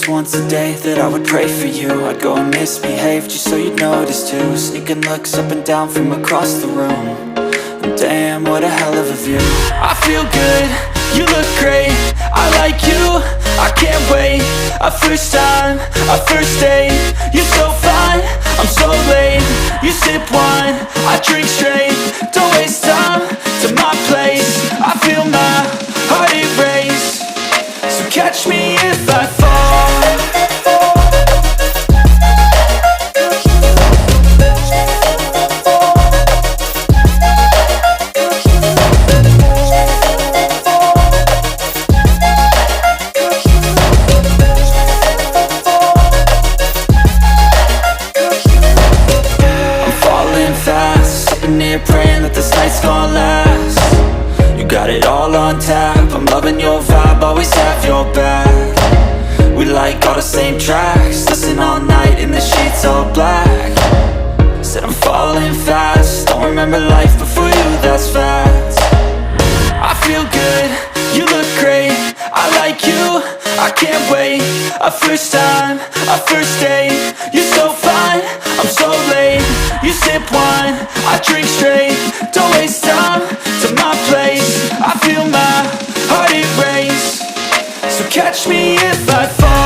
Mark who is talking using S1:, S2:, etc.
S1: just once a day that I would pray for you. I'd go and misbehave just so you'd notice too. Sneaking looks up and down from across the room. And damn, what a hell of a view. I feel good, you look great, I like you, I can't wait. A first time, a first date, you're so fine, I'm so late. You sip wine, I drink straight, don't waste time to my place. I feel my heart erase, so catch me if I fall. Praying that this night's gonna last. You got it all on tap, I'm loving your vibe, always have your back. We like all the same tracks, listen all night in the sheets all black. Said I'm falling fast, don't remember life before you, that's fact. I feel good, you look great, I like you, I can't wait. A first time, a first date, you're so fine, I'm so late. You sip wine, I drink straight, don't waste time to my place. I feel my heart erase, so catch me if I fall.